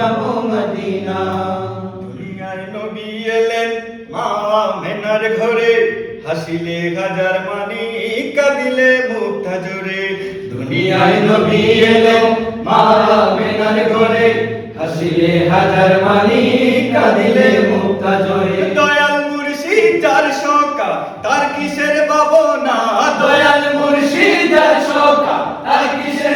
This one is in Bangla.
যাব মদিনা। দুনিয়ায় নবী এলেন মা আমেনার ঘরে, হাসিলে হাজার মানি কাঁদিলে মুক্তা জোরে। দুনিয়ায় নবী এলেন মা আমেনার ঘরে, হাসিলে হাজার মানি কাঁদিলে মুক্তা জোরে। দয়াল মুর্শিদ যার শোকা তার কিসের ভাবনা, দয়াল মুর্শিদ যার শোকা তার কিসের